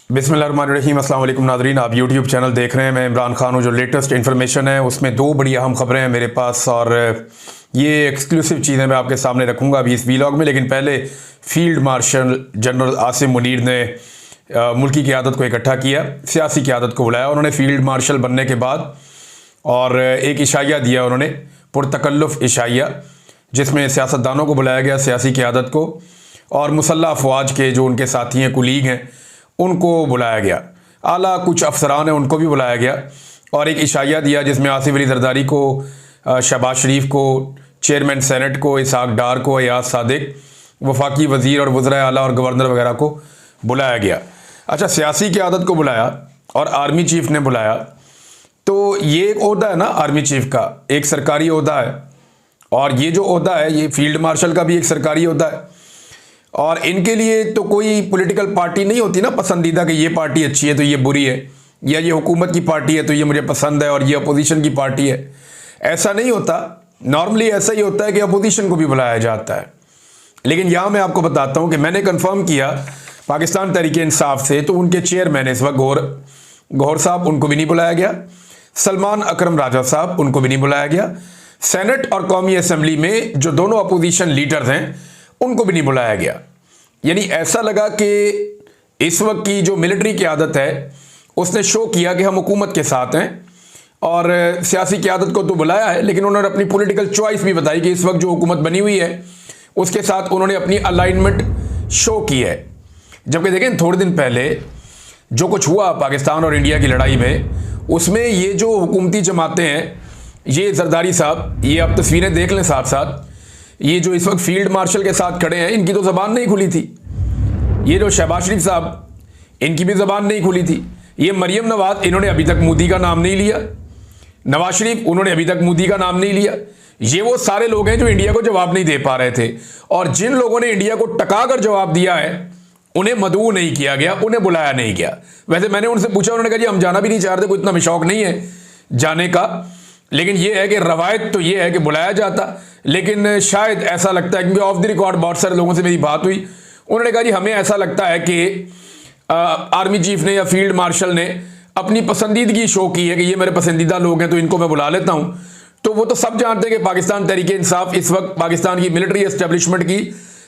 बिस्मिल्लाहिर्रहमानिर्रहीम। अस्सलाम वालेकुम नाज़रीन, आप यूट्यूब चैनल देख रहे हैं। मैं इमरान खान हूँ। जो लेटेस्ट इन्फॉर्मेशन है उसमें दो बड़ी अहम खबरें हैं मेरे पास और ये एक्सक्लूसिव चीज़ें मैं आपके सामने रखूँगा अभी इस वीलॉग में। लेकिन पहले field marshal general Asim Munir ने मुल्की क़यादत को इकट्ठा किया, सियासी क़यादत को बुलाया उन्होंने फील्ड मार्शल बनने के बाद, और एक इशाया दिया उन्होंने, पुरतकल्लुफ़ इशाया, जिसमें सियासतदानों को बुलाया गया, सियासी क़यादत को, और मुसल्लह अफवाज के जो उनके साथी हैं, कुलीग हैं, उनको बुलाया गया। आला कुछ अफसरान हैं उनको भी बुलाया गया और एक इशाया दिया जिसमें आसिफ अली जरदारी को, शहबाज शरीफ को, चेयरमैन सेनेट को, इसहाक डार को, अयाज सादिक, वफाकी वज़ीर और वज़राए आला और गवर्नर वगैरह को बुलाया गया। अच्छा, सियासी क़यादत को बुलाया और आर्मी चीफ ने बुलाया, तो ये एक ओहदा है ना आर्मी चीफ का, एक सरकारी ओहदा है, और ये जो ओहदा है ये फील्ड मार्शल का भी एक सरकारी ओहदा है। और इनके लिए तो कोई पॉलिटिकल पार्टी नहीं होती ना पसंदीदा कि ये पार्टी अच्छी है तो ये बुरी है, या ये हुकूमत की पार्टी है तो ये मुझे पसंद है और ये अपोजिशन की पार्टी है। ऐसा नहीं होता। नॉर्मली ऐसा ही होता है कि अपोजिशन को भी बुलाया जाता है। लेकिन यहाँ मैं आपको बताता हूँ कि मैंने कंफर्म किया पाकिस्तान तहरीक-ए-इंसाफ से, तो उनके चेयरमैन इस वक्त गौहर साहब, उनको भी नहीं बुलाया गया। सलमान अकरम राजा साहब, उनको भी नहीं बुलाया गया। सेनेट और कौमी असम्बली में जो दोनों अपोजिशन लीडर्स हैं उनको भी नहीं बुलाया गया। यानी ऐसा लगा कि इस वक्त की जो मिलिट्री क़यादत है उसने शो किया कि हम हुकूमत के साथ हैं, और सियासी क़यादत को तो बुलाया है लेकिन उन्होंने अपनी पॉलिटिकल चॉइस भी बताई कि इस वक्त जो हुकूमत बनी हुई है उसके साथ उन्होंने अपनी अलाइनमेंट शो की है। जबकि देखें थोड़े दिन पहले जो कुछ हुआ पाकिस्तान और इंडिया की लड़ाई में, उसमें ये जो हुकूमती जमातें हैं, ये जरदारी साहब, ये आप तस्वीरें देख लें साथ साथ, ये जो इस वक्त फील्ड मार्शल के साथ खड़े हैं, इनकी तो ज़बान नहीं खुली थी। ये जो शहबाज शरीफ साहब, इनकी भी ज़बान नहीं खुली थी। ये मरियम नवाज, इन्होंने अभी तक मोदी का नाम नहीं लिया। नवाज शरीफ, उन्होंने अभी तक मोदी का नाम नहीं लिया। ये वो सारे लोग हैं जो इंडिया को जवाब नहीं दे पा रहे थे, और जिन लोगों ने इंडिया को टका कर जवाब दिया है उन्हें मदऊ नहीं किया गया, उन्हें बुलाया नहीं गया। वैसे मैंने उनसे पूछा, उन्होंने कहा जी हम जाना भी नहीं चाह रहे थे, कोई इतना भी शौक नहीं है जाने का, लेकिन ये है कि रवायत तो ये है कि बुलाया जाता। लेकिन शायद ऐसा लगता है, क्योंकि ऑफ द रिकॉर्ड बहुत सारे लोगों से मेरी बात हुई, उन्होंने कहा जी हमें ऐसा लगता है कि आर्मी चीफ ने या फील्ड मार्शल ने अपनी पसंदीदगी शो की है कि ये मेरे पसंदीदा लोग हैं तो इनको मैं बुला लेता हूं। तो वो तो सब जानते हैं कि पाकिस्तान तहरीक-ए-इंसाफ इस वक्त पाकिस्तान की मिलिट्री एस्टेब्लिशमेंट की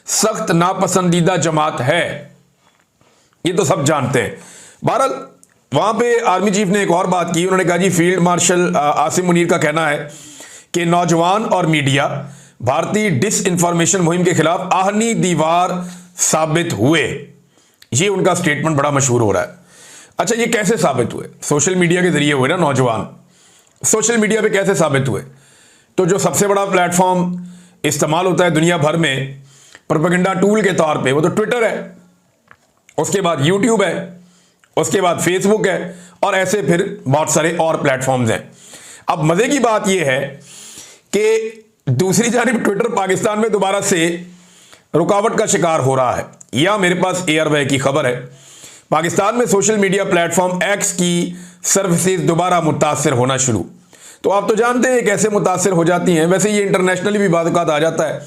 सख्त नापसंदीदा जमात है, ये तो सब जानते हैं। बहरहाल वहां पे आर्मी चीफ ने एक और बात की, उन्होंने कहा जी फील्ड मार्शल आसिम मुनीर का कहना है कि नौजवान और मीडिया भारतीय डिस इंफॉर्मेशन मुहिम के खिलाफ आहनी दीवार साबित हुए। ये उनका स्टेटमेंट बड़ा मशहूर हो रहा है। अच्छा, ये कैसे साबित हुए? सोशल मीडिया के जरिए हुए ना। नौजवान सोशल मीडिया पे कैसे साबित हुए? तो जो सबसे बड़ा प्लेटफॉर्म इस्तेमाल होता है दुनिया भर में प्रोपेगेंडा टूल के तौर पे, वो तो ट्विटर है, उसके बाद यूट्यूब है, उसके बाद फेसबुक है, और ऐसे फिर बहुत सारे और प्लेटफॉर्म्स हैं। अब मजे की बात यह है कि दूसरी जानिब ट्विटर पाकिस्तान में दोबारा से रुकावट का शिकार हो रहा है। या मेरे पास एयरवे की खबर है, पाकिस्तान में सोशल मीडिया प्लेटफॉर्म एक्स की सर्विसेज दोबारा मुतासर होना शुरू। तो आप तो जानते हैं कैसे मुतासर हो जाती हैं। वैसे ये इंटरनेशनली भी बाद आ जाता है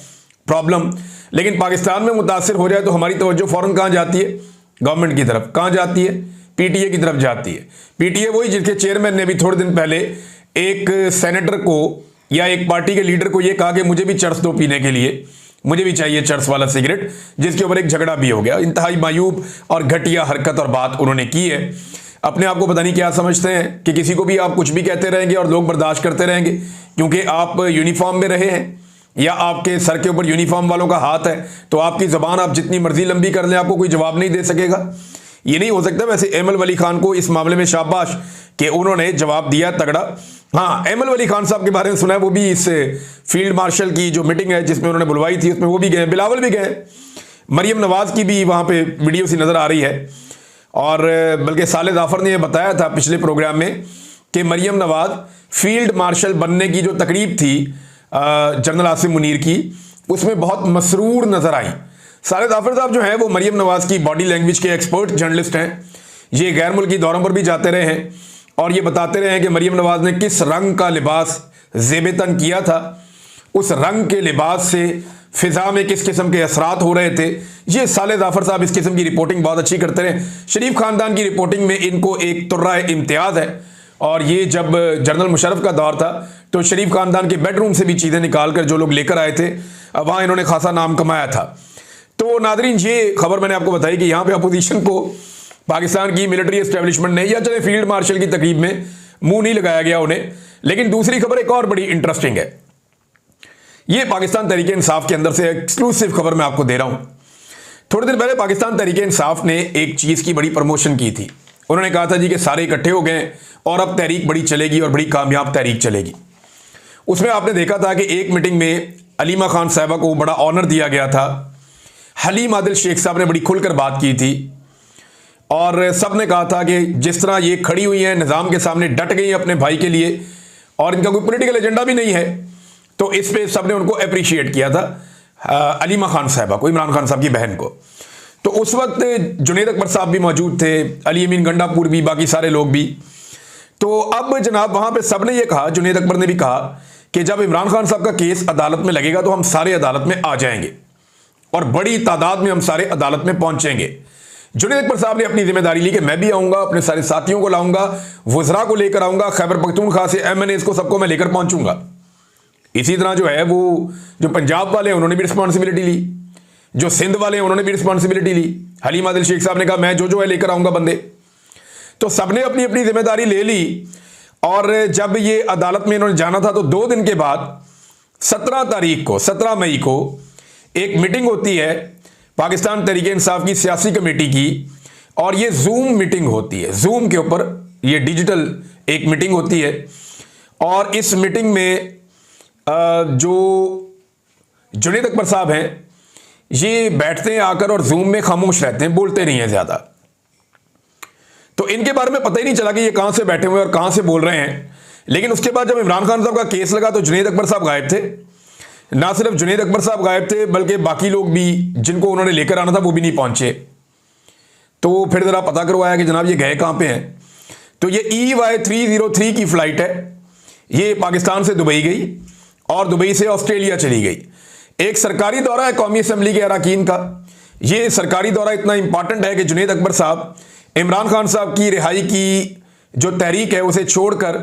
प्रॉब्लम, लेकिन पाकिस्तान में मुतासर हो जाए तो हमारी तवज्जो फौरन कहाँ जाती है? गवर्नमेंट की तरफ। कहाँ जाती है? पीटीए की तरफ जाती है। पीटीए वही जिसके चेयरमैन ने भी थोड़े दिन पहले एक सेनेटर को या एक पार्टी के लीडर को यह कहा कि मुझे भी चर्स दो पीने के लिए, मुझे भी चाहिए चर्स वाला सिगरेट, जिसके ऊपर एक झगड़ा भी हो गया। इंतहाई मायूब और घटिया हरकत और बात उन्होंने की है। अपने आप को पता नहीं क्या समझते हैं कि किसी को भी आप कुछ भी कहते रहेंगे और लोग बर्दाश्त करते रहेंगे क्योंकि आप यूनिफॉर्म में रहे हैं या आपके सर के ऊपर यूनिफॉर्म वालों का हाथ है, तो आपकी ज़बान आप जितनी मर्जी लंबी कर लें आपको कोई जवाब नहीं दे सकेगा। ये नहीं हो सकता। वैसे एमएल वली खान को इस मामले में शाबाश कि उन्होंने जवाब दिया तगड़ा। हाँ, एमएल वली खान साहब के बारे में सुना है, वो भी इस फील्ड मार्शल की जो मीटिंग है जिसमें उन्होंने बुलवाई थी उसमें वो भी गए, बिलावल भी गए, मरियम नवाज की भी वहाँ पे वीडियो सी नज़र आ रही है। और बल्कि साले जाफर ने यह बताया था पिछले प्रोग्राम में कि मरियम नवाज फील्ड मार्शल बनने की जो तकरीब थी जनरल आसिम मुनीर की, उसमें बहुत मसरूर नज़र आई। साले जाफर साहब जो हैं वो मरियम नवाज की बॉडी लैंग्वेज के एक्सपर्ट जर्नलिस्ट हैं। ये गैर मुल्की दौरों पर भी जाते रहे हैं और ये बताते रहे हैं कि मरियम नवाज ने किस रंग का लिबास ज़ेब-ए-तन किया था। उस रंग के लिबास से फिजा में किस किस्म के असरात हो रहे थे, ये साले जाफर साहब इस किस्म की रिपोर्टिंग बहुत अच्छी करते रहे। शरीफ खानदान की रिपोर्टिंग में इनको एक तुर्रा इम्तियाज़ है। और ये जब जनरल मुशर्रफ का दौर था तो शरीफ खानदान के बेडरूम से भी चीज़ें निकाल कर जो लोग लेकर आए थे, वहाँ इन्होंने खासा नाम कमाया था। तो नादरीन, ये खबर मैंने आपको बताई कि यहाँ पे अपोजिशन को पाकिस्तान की मिलिट्री एस्टेब्लिशमेंट ने या चले फील्ड मार्शल की तकरीब में मुंह नहीं लगाया गया उन्हें। लेकिन दूसरी खबर एक और बड़ी इंटरेस्टिंग है। ये पाकिस्तान तहरीक इंसाफ के अंदर से एक्सक्लूसिव खबर मैं आपको दे रहा हूं। थोड़ी देर पहले पाकिस्तान तहरीक इंसाफ ने एक चीज की बड़ी प्रमोशन की थी। उन्होंने कहा था जी कि सारे इकट्ठे हो गए और अब तहरीक बड़ी चलेगी और बड़ी कामयाब तहरीक चलेगी। उसमें आपने देखा था कि एक मीटिंग में अलीमा खान साहबा को बड़ा ऑनर दिया गया था। हलीम आदिल शेख साहब ने बड़ी खुलकर बात की थी और सब ने कहा था कि जिस तरह ये खड़ी हुई हैं निज़ाम के सामने, डट गई हैं अपने भाई के लिए और इनका कोई पॉलिटिकल एजेंडा भी नहीं है, तो इस पे सब ने उनको अप्रिशिएट किया था, अलीमा खान साहबा को, इमरान खान साहब की बहन को। तो उस वक्त जुनेद अकबर साहब भी मौजूद थे, अली अमीन गंडापुर भी, बाकी सारे लोग भी। तो अब जनाब वहाँ पे सब ने ये कहा, जुनेद अकबर ने भी कहा कि जब इमरान खान साहब का केस अदालत में लगेगा तो हम सारे अदालत में आ जाएंगे और बड़ी तादाद में हम सारे अदालत में पहुंचेंगे। जुनेद अकबर साहब ने अपनी जिम्मेदारी ली कि मैं भी आऊंगा, अपने सारे साथियों को लाऊंगा, वज़रा को लेकर आऊंगा, खैबर पख्तूनख्वा से MNAs को सबको मैं लेकर पहुंचूंगा। इसी तरह जो है वो जो पंजाब वाले हैं उन्होंने भी रिस्पॉन्सिबिलिटी ली, जो सिंध वाले हैं उन्होंने भी रिस्पॉन्सिबिलिटी ली। हलीम आदिल शेख साहब ने कहा मैं जो है लेकर आऊंगा बंदे। तो सबने अपनी अपनी जिम्मेदारी ले ली और जब ये अदालत में इन्होंने जाना था तो 2 दिन के बाद 17 मई को एक मीटिंग होती है पाकिस्तान तहरीक इंसाफ की सियासी कमेटी की और ये जूम मीटिंग होती है। जूम के ऊपर ये डिजिटल एक मीटिंग होती है और इस मीटिंग में जो जुनेद अकबर साहब हैं ये बैठते हैं आकर और जूम में खामोश रहते हैं, बोलते नहीं हैं ज्यादा। तो इनके बारे में पता ही नहीं चला कि ये कहां से बैठे हुए और कहां से बोल रहे हैं। लेकिन उसके बाद जब इमरान खान साहब का केस लगा तो जुनेद अकबर साहब गायब थे। ना सिर्फ जुनेद अकबर साहब गायब थे बल्कि बाकी लोग भी जिनको उन्होंने लेकर आना था वो भी नहीं पहुंचे। तो फिर जरा पता करवाया कि जनाब ये गए कहां पे हैं। तो ये EY303 की फ्लाइट है, ये पाकिस्तान से दुबई गई और दुबई से ऑस्ट्रेलिया चली गई। एक सरकारी दौरा है कौमी असम्बली के अरकान का। ये सरकारी दौरा इतना इंपॉर्टेंट है कि जुनेद अकबर साहब इमरान खान साहब की रिहाई की जो तहरीक है उसे छोड़कर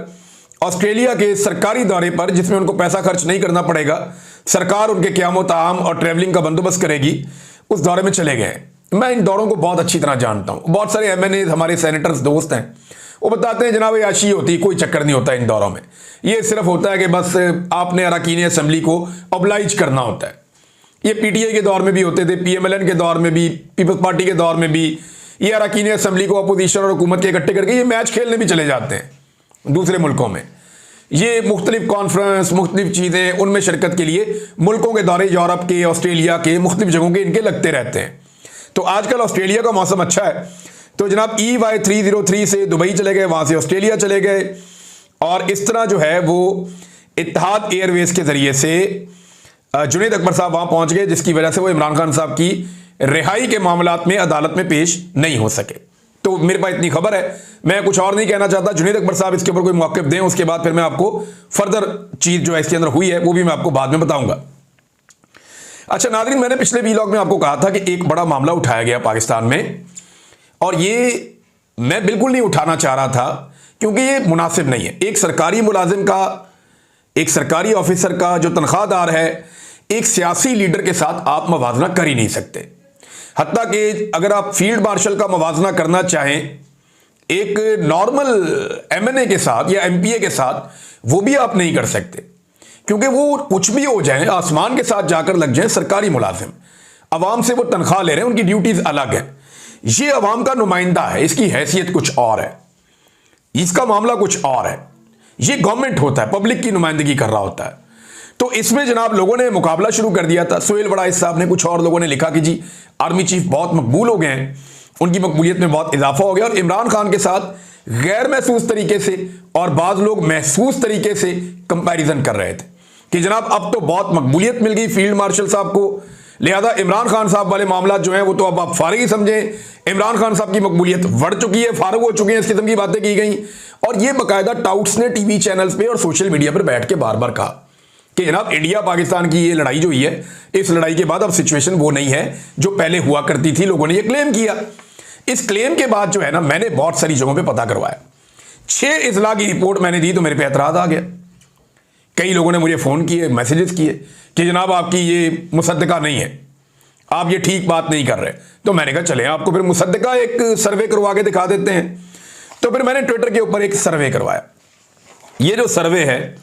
ऑस्ट्रेलिया के सरकारी दौरे पर, जिसमें उनको पैसा खर्च नहीं करना पड़ेगा, सरकार उनके क़याम ताम और ट्रैवलिंग का बंदोबस्त करेगी, उस दौरे में चले गए। मैं इन दौरों को बहुत अच्छी तरह जानता हूं। बहुत सारे MNAs हमारे सेनेटर्स दोस्त हैं, वो बताते हैं जनाब याशी होती, कोई चक्कर नहीं होता इन दौरों में। ये सिर्फ होता है कि बस आपने अरकान असम्बली को ऑब्लाइज करना होता है। ये PTI के दौर में भी होते थे, PMLN के दौर में भी, पीपल्स पार्टी के दौर में भी। ये अरकान असम्बली को अपोजिशन और हुकूमत के इकट्ठे करके ये मैच खेलने भी चले जाते हैं दूसरे मुल्कों में। ये मुख्तलिफ कॉन्फ्रेंस, मुख्तलिफ चीज़ें, उनमें शिरकत के लिए मुल्कों के दौरे, यूरोप के, ऑस्ट्रेलिया के, मुख्तलिफ जगहों के इनके लगते रहते हैं। तो आजकल ऑस्ट्रेलिया का मौसम अच्छा है तो जनाब EY303 से दुबई चले गए, वहाँ से ऑस्ट्रेलिया चले गए और इस तरह जो है वो इत्तेहाद एयरवेज के ज़रिए से जुनेद अकबर साहब वहाँ पहुँच गए, जिसकी वजह से वो इमरान खान साहब की रिहाई के मामलात में अदालत में पेश नहीं हो सके। तो मेरे पास इतनी खबर है, मैं कुछ और नहीं कहना चाहता। जुनेद अकबर साहब इसके ऊपर कोई मौक़िफ़ दें, उसके बाद फिर मैं आपको फर्दर चीज़ जो है इसके अंदर हुई है वो भी मैं आपको बाद में बताऊंगा। अच्छा नाज़रीन, मैंने पिछले व्लॉग में आपको कहा था कि एक बड़ा मामला उठाया गया पाकिस्तान में और ये मैं बिल्कुल नहीं उठाना चाह रहा था क्योंकि ये मुनासिब नहीं है। एक सरकारी मुलाजिम का, एक सरकारी ऑफिसर का जो तनख्वाहदार है, एक सियासी लीडर के साथ आप मवाजना कर ही नहीं सकते। हत्ता कि अगर आप फील्ड मार्शल का मवाजना करना चाहें एक नॉर्मल MNA के साथ या MPA के साथ, वो भी आप नहीं कर सकते क्योंकि वो कुछ भी हो जाए, आसमान के साथ जाकर लग जाए। सरकारी मुलाजिम अवाम से वो तनख्वाह ले रहे हैं, उनकी ड्यूटीज अलग है। ये अवाम का नुमाइंदा है, इसकी हैसियत कुछ और है, इसका मामला कुछ और है। ये गवर्नमेंट होता है, पब्लिक की नुमाइंदगी कर रहा होता है। तो इसमें जनाब लोगों ने मुकाबला शुरू कर दिया था। सुहेल वड़ाइच साहब ने, कुछ और लोगों ने लिखा कि जी आर्मी चीफ बहुत मकबूल हो गए हैं, उनकी मकबूलियत में बहुत इजाफा हो गया और इमरान खान के साथ गैर महसूस तरीके से और बाज लोग महसूस तरीके से कंपैरिजन कर रहे थे कि जनाब अब तो बहुत मकबूलियत मिल गई फील्ड मार्शल साहब को, लिहाजा इमरान खान साहब वाले मामला जो हैं वो तो अब आप फारिग ही समझें, इमरान खान साहब की मकबूलियत बढ़ चुकी है, फारिग हो चुके हैं, इस किस्म की बातें की गई। और ये बाकायदा टाउट्स ने टीवी चैनल्स पे और सोशल मीडिया पर बैठ के बार बार कहा कि जनाब इंडिया पाकिस्तान की ये लड़ाई जो हुई है, इस लड़ाई के बाद अब सिचुएशन वो नहीं है जो पहले हुआ करती थी। लोगों ने ये क्लेम किया। इस क्लेम के बाद जो है ना, मैंने बहुत सारी जगहों पे पता करवाया। 6 इजला की रिपोर्ट मैंने दी तो मेरे पे एतराज आ गया। कई लोगों ने मुझे फ़ोन किए, मैसेजेस किए कि जनाब आपकी ये मुसद्दका नहीं है, आप ये ठीक बात नहीं कर रहे। तो मैंने कहा चले आपको फिर मुसद्दका एक सर्वे करवा के दिखा देते हैं। तो फिर मैंने ट्विटर के ऊपर एक सर्वे करवाया। ये जो सर्वे है,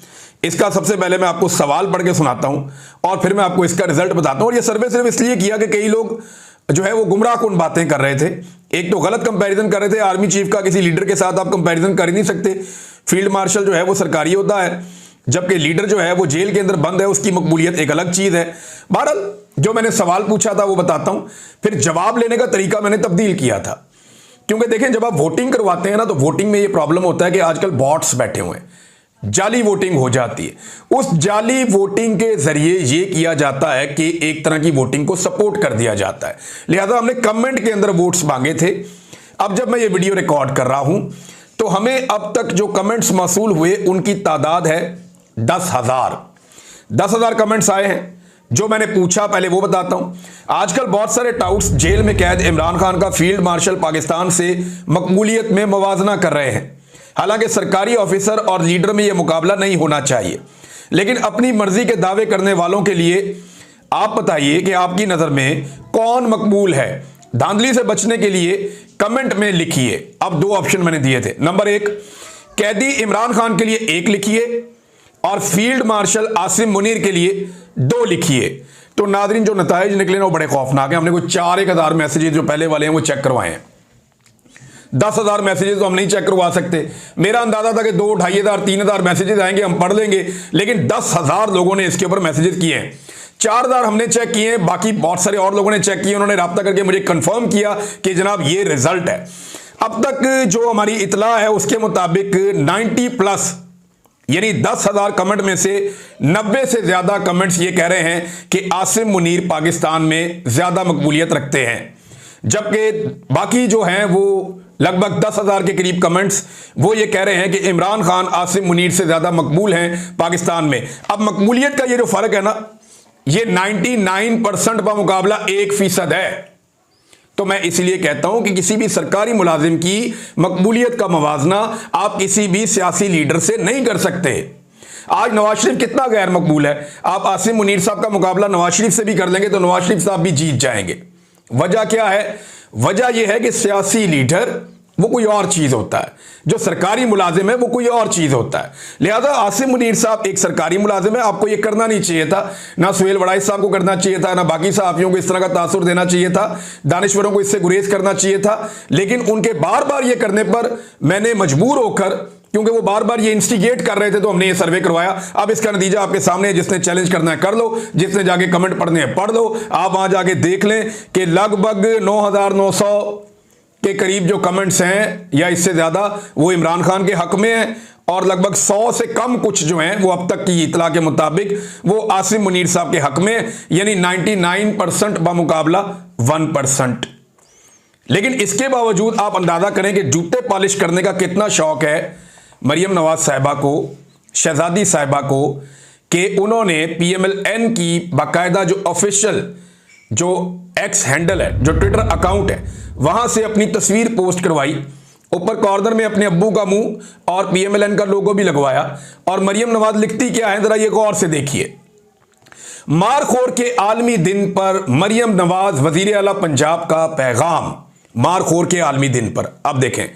इसका सबसे पहले मैं आपको सवाल पढ़ के सुनाता हूं और फिर मैं आपको इसका रिजल्ट बताता हूं। और ये सर्वे सिर्फ इसलिए किया कि कई लोग जो है वो गुमराहकुन बातें कर रहे थे। एक तो गलत कंपैरिजन कर रहे थे, आर्मी चीफ का किसी लीडर के साथ आप कंपैरिजन कर ही नहीं सकते। फील्ड मार्शल जो है वो सरकारी होता है, जबकि लीडर जो है वो जेल के अंदर बंद है, उसकी मकबूलियत एक अलग चीज है। बहरहाल जो मैंने सवाल पूछा था वो बताता हूं, फिर जवाब लेने का तरीका मैंने तब्दील किया था। क्योंकि देखें, जब आप वोटिंग करवाते हैं ना, तो वोटिंग में ये प्रॉब्लम होता है कि आजकल बॉट्स बैठे हुए हैं, जाली वोटिंग हो जाती है। उस जाली वोटिंग के जरिए ये किया जाता है कि एक तरह की वोटिंग को सपोर्ट कर दिया जाता है। लिहाजा हमने कमेंट के अंदर वोट्स मांगे थे। अब जब मैं ये वीडियो रिकॉर्ड कर रहा हूं तो हमें अब तक जो कमेंट्स मौसूल हुए उनकी तादाद है 10,000 कमेंट्स आए हैं। जो मैंने पूछा पहले वो बताता हूं। आजकल बहुत सारे टाउट्स जेल में कैद इमरान खान का फील्ड मार्शल पाकिस्तान से मकबूलियत में मवाजना कर रहे हैं। हालांकि सरकारी ऑफिसर और लीडर में यह मुकाबला नहीं होना चाहिए, लेकिन अपनी मर्जी के दावे करने वालों के लिए आप बताइए कि आपकी नजर में कौन मकबूल है। धांधली से बचने के लिए कमेंट में लिखिए। अब 2 ऑप्शन मैंने दिए थे। नंबर 1, कैदी इमरान खान के लिए 1 लिखिए और फील्ड मार्शल आसिम मुनीर के लिए 2 लिखिए। तो नादरीन, जो नताइज निकले ना वो बड़े खौफनाक हैं। हमने कोई 4,000 मैसेजेस जो पहले वाले हैं वो चेक करवाए हैं। 10,000 मैसेजेस तो हम नहीं चेक करवा सकते। मेरा अंदाजा था कि 2, 2,500, 3,000 मैसेजेस आएंगे, हम पढ़ लेंगे, लेकिन 10,000 लोगों ने इसके ऊपर मैसेजेस किए हैं। 4,000 हमने चेक किए हैं, बाकी बहुत सारे और लोगों ने चेक किए। उन्होंने राब्ता करके मुझे कंफर्म किया कि जनाब ये रिजल्ट है। अब तक जो हमारी इतला है उसके मुताबिक 90+ यानी 10,000 कमेंट में से 90 से ज्यादा कमेंट्स ये कह रहे हैं कि आसिम मुनीर पाकिस्तान में ज्यादा मकबूलियत रखते हैं, जबकि बाकी जो हैं वो लगभग 10,000 के करीब कमेंट्स वो ये कह रहे हैं कि इमरान खान आसिम मुनीर से ज्यादा मकबूल हैं पाकिस्तान में। अब मकबूलियत का ये जो फर्क है ना, ये 99% का मुकाबला 1% है। तो मैं इसलिए कहता हूं कि किसी भी सरकारी मुलाजिम की मकबूलियत का मवाजना आप किसी भी सियासी लीडर से नहीं कर सकते। आज नवाज शरीफ कितना गैर मकबूल है, आप आसिम मुनीर साहब का मुकाबला नवाज शरीफ से भी कर लेंगे तो नवाज शरीफ साहब भी जीत जाएंगे। वजह क्या है? वजह यह है कि सियासी लीडर वो कोई और चीज होता है, जो सरकारी मुलाजिम है वो कोई और चीज होता है। लिहाजा आसिम मुनीर साहब एक सरकारी मुलाजिम है, आपको ये करना नहीं चाहिए था, ना सुहेल वड़ाइच साहब को करना चाहिए था, ना बाकी सहाफियों को इस तरह का तासुर देना चाहिए था, दानिश्वरों को इससे गुरेज करना चाहिए था। लेकिन उनके बार बार ये करने पर मैंने मजबूर होकर, क्योंकि वो बार बार ये इंस्टिगेट कर रहे थे, तो हमने ये सर्वे करवाया। अब इसका नतीजा आपके सामने है। जिसने चैलेंज करना है कर लो, जिसने जाके कमेंट पढ़ने हैं पढ़ लो। आप वहां जाके देख लें कि लगभग 9,900 के करीब जो कमेंट्स हैं या इससे ज्यादा वो इमरान खान के हक में हैं, और लगभग 100 से कम कुछ जो हैं वो अब तक की इतला के मुताबिक वो आसिम मुनीर साहब के हक में, यानी 99% बमुकाबला 1%। लेकिन इसके बावजूद आप अंदाजा करें कि जूते पॉलिश करने का कितना शौक है मरियम नवाज साहिबा को, शहजादी साहिबा को, कि उन्होंने PMLN की बाकायदा जो ऑफिशियल जो एक्स हैंडल है, जो ट्विटर अकाउंट है, वहां से अपनी तस्वीर पोस्ट करवाई। ऊपर कॉर्नर में अपने अब्बू का मुंह और PMLN का लोगो भी लगवाया। और मरियम नवाज लिखती क्या है, जरा ये गौर से देखिए। मारखोर के आलमी दिन पर मरियम नवाज वजीर आला पंजाब का पैगाम। मारखोर के आलमी दिन पर अब देखें,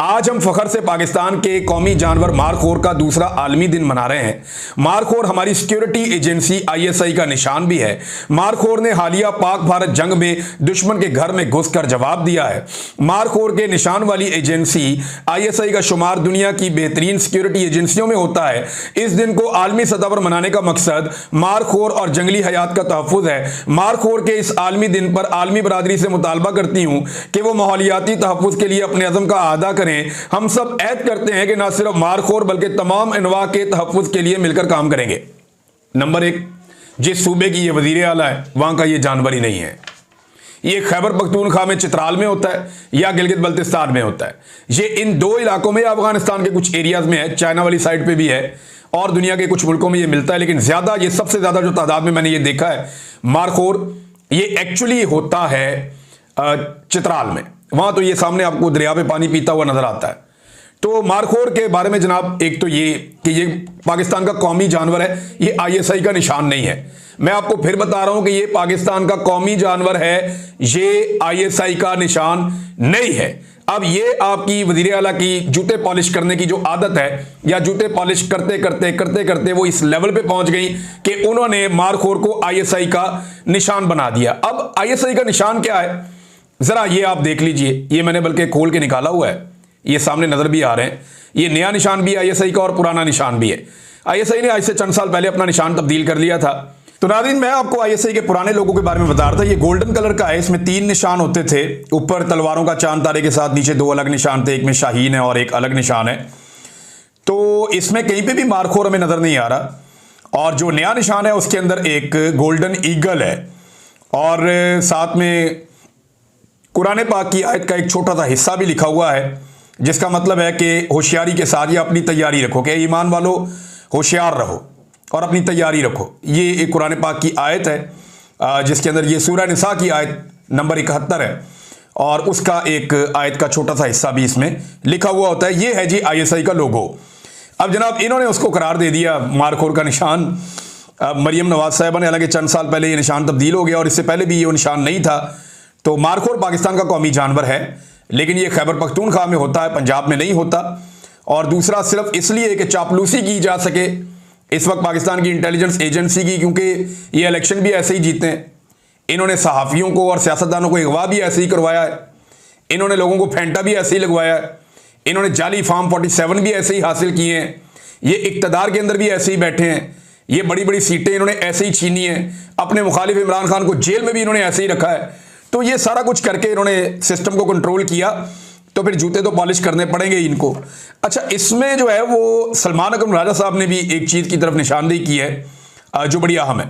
आज हम फखर से पाकिस्तान के कौमी जानवर मारखोर का दूसरा आलमी दिन मना रहे हैं। मारखोर हमारी सिक्योरिटी एजेंसी ISI का निशान भी है। मारखोर ने हालिया पाक भारत जंग में दुश्मन के घर में घुसकर जवाब दिया है। मारखोर के निशान वाली एजेंसी ISI का शुमार दुनिया की बेहतरीन सिक्योरिटी एजेंसियों में होता है। इस दिन को आलमी सतह पर मनाने का मकसद मारखोर और जंगली हयात का तहफ़्फ़ुज़ है। मारखोर के इस आलमी दिन पर आलमी बरादरी से मुतालबा करती हूँ कि वो माहौलियाती तहफ़्फ़ुज़ के लिए अपने अज़म का अदा करें। हम सब ऐद करते हैं कि ना सिर्फ मारखोर बल्कि तमाम अनवा के तहफ़्फ़ुज़ के लिए मिलकर काम करेंगे। नंबर 1, जिस सूबे की ये वज़ीर आला है वहां का ये जानवर ही नहीं है। ये खैबर पख्तूनख्वा में चित्राल में होता है या गिलगित बल्तिस्तान में होता है। ये इन 2 इलाकों में, अफगानिस्तान के कुछ एरियाज में है, चाइना वाली साइड पे भी है, और दुनिया के कुछ मुल्कों में ये मिलता है, लेकिन ज़्यादा, ये सबसे ज़्यादा जो तादाद में मैंने ये देखा है मारखोर, ये एक्चुअली होता है चित्राल में। वहाँ तो ये सामने आपको दरिया पे पानी पीता हुआ नज़र आता है। तो मारखोर के बारे में जनाब, एक तो ये कि ये पाकिस्तान का कौमी जानवर है, ये आईएसआई का निशान नहीं है। मैं आपको फिर बता रहा हूं कि ये पाकिस्तान का कौमी जानवर है, ये आईएसआई का निशान नहीं है। अब ये आपकी वजीर आला की जूते पॉलिश करने की जो आदत है, या जूते पॉलिश करते करते करते करते वो इस लेवल पे पहुंच गई कि उन्होंने मारखोर को आईएसआई का निशान बना दिया। अब आईएसआई का निशान क्या है, जरा ये आप देख लीजिए। ये मैंने बल्कि खोल के निकाला हुआ है, ये सामने नजर भी आ रहे हैं। ये नया निशान भी है आईएसआई का और पुराना निशान भी है। आईएसआई ने आज से चंद साल पहले अपना निशान तब्दील कर लिया था। तो नाज़रीन, मैं आपको आईएसआई के पुराने लोगों के बारे में बता रहा था। ये गोल्डन कलर का है, इसमें 3 निशान होते थे, ऊपर तलवारों का चांद तारे के साथ, नीचे 2 अलग निशान थे, एक में शाहीन है और एक अलग निशान है। तो इसमें कहीं पे भी मारखोर हमें नजर नहीं आ रहा। और जो नया निशान है उसके अंदर एक गोल्डन ईगल है और साथ में कुरान पाक की आयत का एक छोटा सा हिस्सा भी लिखा हुआ है, जिसका मतलब है कि होशियारी के साथ, या अपनी तैयारी रखो, कि ईमान वालों होशियार रहो और अपनी तैयारी रखो। ये एक कुरान पाक की आयत है जिसके अंदर ये सूरह निसा की आयत नंबर 71 है और उसका एक आयत का छोटा सा हिस्सा भी इसमें लिखा हुआ होता है। ये है जी आईएसआई का लोगो। अब जनाब इन्होंने उसको करार दे दिया मारखोर का निशान। मरियम नवाज साहिबा ने, हालांकि चंद साल पहले ये निशान तब्दील हो गया और इससे पहले भी ये निशान नहीं था। तो मारखोर पाकिस्तान का कौमी जानवर है, लेकिन ये खैबर पख्तूनख्वा में होता है, पंजाब में नहीं होता। और दूसरा सिर्फ इसलिए कि चापलूसी की जा सके इस वक्त पाकिस्तान की इंटेलिजेंस एजेंसी की, क्योंकि ये इलेक्शन भी ऐसे ही जीते हैं। इन्होंने सहाफ़ियों को और सियासतदानों को अगवा भी ऐसे ही करवाया है, इन्होंने लोगों को फेंटा भी ऐसे ही लगवाया है, इन्होंने जाली फार्म 47 भी ऐसे ही हासिल किए हैं, ये इक़्तिदार के अंदर भी ऐसे ही बैठे हैं, ये बड़ी बड़ी सीटें इन्होंने ऐसे ही छीनी हैं, अपने मुखालिफ इमरान खान को जेल में भी इन्होंने ऐसे ही रखा है। तो ये सारा कुछ करके इन्होंने सिस्टम को कंट्रोल किया, तो फिर जूते तो पॉलिश करने पड़ेंगे इनको। अच्छा, इसमें जो है वो सलमान अकरम राजा साहब ने भी एक चीज़ की तरफ निशानदेही की है जो बड़ी अहम है।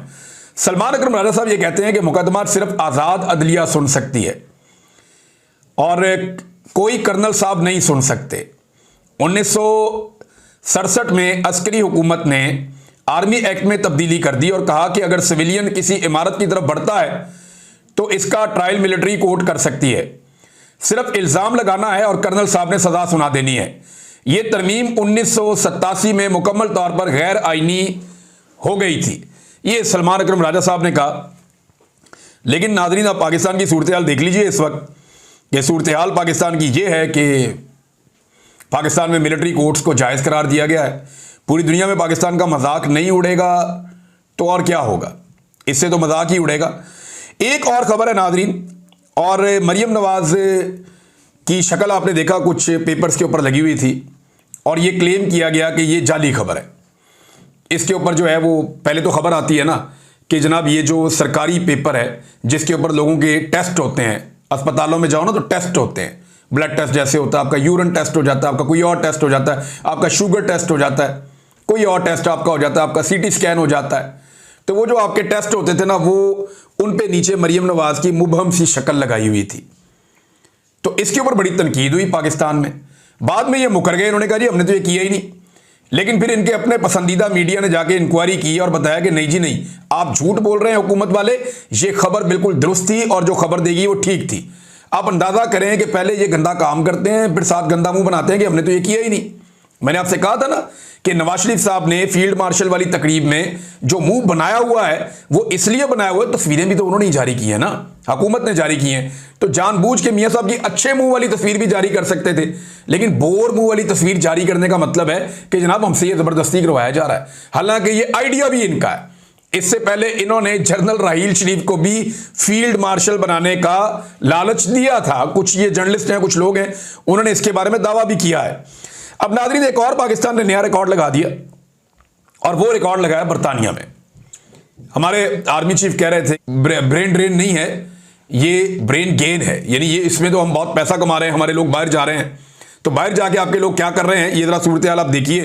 सलमान अकरम राजा साहब ये कहते हैं कि मुकदमा सिर्फ आज़ाद अदलिया सुन सकती है और कोई कर्नल साहब नहीं सुन सकते। 1967 में अस्करी हुकूमत ने आर्मी एक्ट में तब्दीली कर दी और कहा कि अगर सिविलियन किसी इमारत की तरफ बढ़ता है तो इसका ट्रायल मिलिट्री कोर्ट कर सकती है, सिर्फ इल्ज़ाम लगाना है और कर्नल साहब ने सज़ा सुना देनी है। यह तरमीम 1987 में मुकम्मल तौर पर गैर आइनी हो गई थी, ये सलमान अकरम राजा साहब ने कहा। लेकिन नाज़रीन, आप पाकिस्तान की सूरत हाल देख लीजिए इस वक्त। ये सूरत हाल पाकिस्तान की ये है कि पाकिस्तान में मिलिट्री कोर्ट्स को जायज़ करार दिया गया है। पूरी दुनिया में पाकिस्तान का मजाक नहीं उड़ेगा तो और क्या होगा, इससे तो मजाक ही उड़ेगा। एक और ख़बर है नाज़रीन, और मरियम नवाज़ की शक्ल आपने देखा कुछ पेपर्स के ऊपर लगी हुई थी और ये क्लेम किया गया कि ये जाली खबर है। इसके ऊपर जो है वो पहले तो खबर आती है ना कि जनाब ये जो सरकारी पेपर है जिसके ऊपर लोगों के टेस्ट होते हैं, अस्पतालों में जाओ ना तो टेस्ट होते हैं, ब्लड टेस्ट जैसे होता है, आपका यूरिन टेस्ट हो जाता है, आपका कोई और टेस्ट हो जाता है, आपका शुगर टेस्ट हो जाता है, कोई और टेस्ट आपका हो जाता है, आपका सीटी स्कैन हो जाता है। तो वो जो आपके टेस्ट होते थे ना, वो उन पे नीचे मरियम नवाज की मुबहम सी शक्ल लगाई हुई थी। तो इसके ऊपर बड़ी तनकीद हुई पाकिस्तान में। बाद में ये मुकर गए, इन्होंने कहा जी हमने तो ये किया ही नहीं। लेकिन फिर इनके अपने पसंदीदा मीडिया ने जाके इंक्वायरी की और बताया कि नहीं जी नहीं, आप झूठ बोल रहे हैं हुकूमत वाले, ये खबर बिल्कुल दुरुस्त थी और जो खबर देगी वो ठीक थी। आप अंदाजा करें कि पहले ये गंदा काम करते हैं, फिर साथ गंदा मुंह बनाते हैं कि हमने तो ये किया ही नहीं। मैंने आपसे कहा था ना कि नवाज शरीफ साहब ने फील्ड मार्शल वाली तकरीब में जो मुंह बनाया हुआ है वो इसलिए बनाया हुआ है, तस्वीरें भी तो उन्होंने ही जारी की है ना, हुकूमत ने जारी की हैं। तो जानबूझ के मियां साहब की अच्छे मुंह वाली तस्वीर भी जारी कर सकते थे, लेकिन बोर मुंह वाली तस्वीर जारी करने का मतलब है कि जनाब हमसे ये जबरदस्ती करवाया जा रहा है। हालांकि ये आइडिया भी इनका है। इससे पहले इन्होंने जनरल राहील शरीफ को भी फील्ड मार्शल बनाने का लालच दिया था। कुछ ये जर्नलिस्ट हैं, कुछ लोग हैं, उन्होंने इसके बारे में दावा भी किया है। अब नाज़रीन, एक और पाकिस्तान ने नया रिकॉर्ड लगा दिया और वो रिकॉर्ड लगाया बरतानिया में। हमारे आर्मी चीफ कह रहे थे ब्रेन ड्रेन नहीं है, ये ब्रेन गेन है, यानी ये इसमें तो हम बहुत पैसा कमा रहे हैं, हमारे लोग बाहर जा रहे हैं। तो बाहर जाके आपके लोग क्या कर रहे हैं, ये जरा सूरत हाल आप देखिए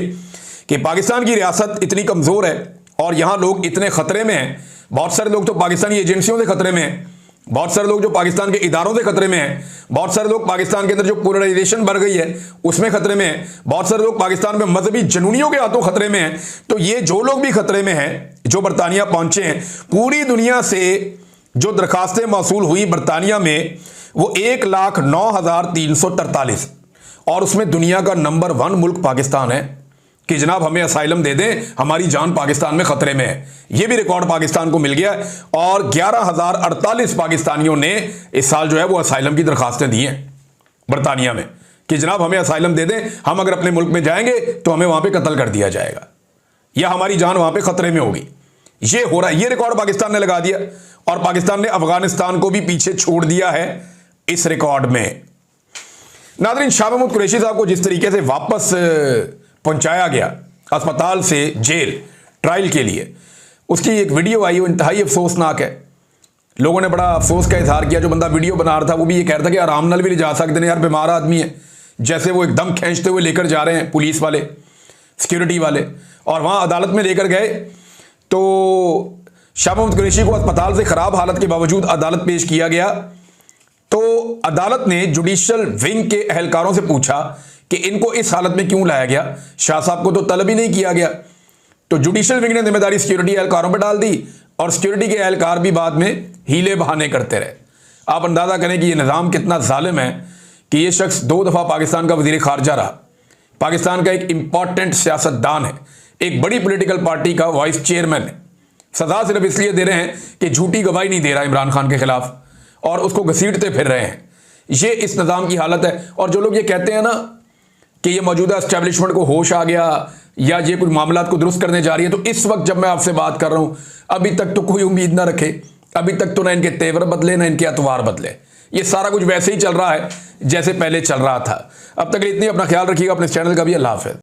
कि पाकिस्तान की रियासत इतनी कमज़ोर है और यहाँ लोग इतने ख़तरे में हैं। बहुत सारे लोग तो पाकिस्तानी एजेंसियों से ख़तरे में हैं, बहुत सारे लोग जो पाकिस्तान के इदारों से खतरे में हैं, बहुत सारे लोग पाकिस्तान के अंदर जो पोलराइजेशन बढ़ गई है उसमें खतरे में हैं, बहुत सारे लोग पाकिस्तान में मजहबी जनूनियों के हाथों खतरे में हैं। तो ये जो लोग भी खतरे में हैं, जो बरतानिया पहुंचे हैं, पूरी दुनिया से जो दरखास्तें मौसूल हुई बरतानिया में वो 1,09,343 और उसमें दुनिया का नंबर 1 मुल्क पाकिस्तान है कि जनाब हमें असाइलम दे दें, हमारी जान पाकिस्तान में खतरे में है। ये भी रिकॉर्ड पाकिस्तान को मिल गया और 11,048 पाकिस्तानियों ने इस साल जो है वो असाइलम की दरखास्तें दी हैं बरतानिया में कि जनाब हमें असाइलम दे दें, हम अगर अपने मुल्क में जाएंगे तो हमें वहां पे कत्ल कर दिया जाएगा या हमारी जान वहां पे खतरे में होगी। ये हो रहा है, ये रिकॉर्ड पाकिस्तान ने लगा दिया और पाकिस्तान ने अफगानिस्तान को भी पीछे छोड़ दिया है इस रिकॉर्ड में। नाज़रीन, शाह महमूद कुरैशी साहब को जिस तरीके से वापस पहुंचाया गया अस्पताल से जेल ट्रायल के लिए, उसकी एक वीडियो आई, वो इंतहाई अफसोसनाक है। लोगों ने बड़ा अफसोस का इजहार किया। जो बंदा वीडियो बना रहा था वो भी ये कह रहा था कि आराम नाल भी नहीं जा सकते यार, बीमार आदमी है। जैसे वो एकदम खींचते हुए लेकर जा रहे हैं पुलिस वाले, सिक्योरिटी वाले, और वहां अदालत में लेकर गए तो शाह महमूद कुरैशी को अस्पताल से खराब हालत के बावजूद अदालत पेश किया गया। तो अदालत ने जुडिशल विंग के एहलकारों से पूछा कि इनको इस हालत में क्यों लाया गया, शाह साहब को तो तलब ही नहीं किया गया। तो जुडिशल विंग ने जिम्मेदारी सिक्योरिटी एहलकारों पर डाल दी और सिक्योरिटी के एहलकार भी बाद में हीले बहाने करते रहे। आप अंदाजा करें कि यह निज़ाम कितना जालिम है कि यह शख्स 2 दफ़ा पाकिस्तान का वज़ीर ख़ारजा रहा, पाकिस्तान का एक इंपॉर्टेंट सियासतदान है, एक बड़ी पॉलिटिकल पार्टी का वाइस चेयरमैन है। सजा सिर्फ इसलिए दे रहे हैं कि झूठी गवाही नहीं दे रहा इमरान खान के खिलाफ और उसको घसीटते फिर रहे हैं। ये इस निज़ाम की हालत है। और जो लोग ये कहते हैं ना कि ये मौजूदा एस्टेब्लिशमेंट को होश आ गया या ये कुछ मामला को दुरुस्त करने जा रही है, तो इस वक्त जब मैं आपसे बात कर रहा हूं अभी तक तो कोई उम्मीद ना रखे। अभी तक तो ना इनके तेवर बदले ना इनके अतवार बदले, ये सारा कुछ वैसे ही चल रहा है जैसे पहले चल रहा था। अब तक इतनी, अपना ख्याल रखिएगा, अपने चैनल का भी। अल्लाह हाफ़िज़।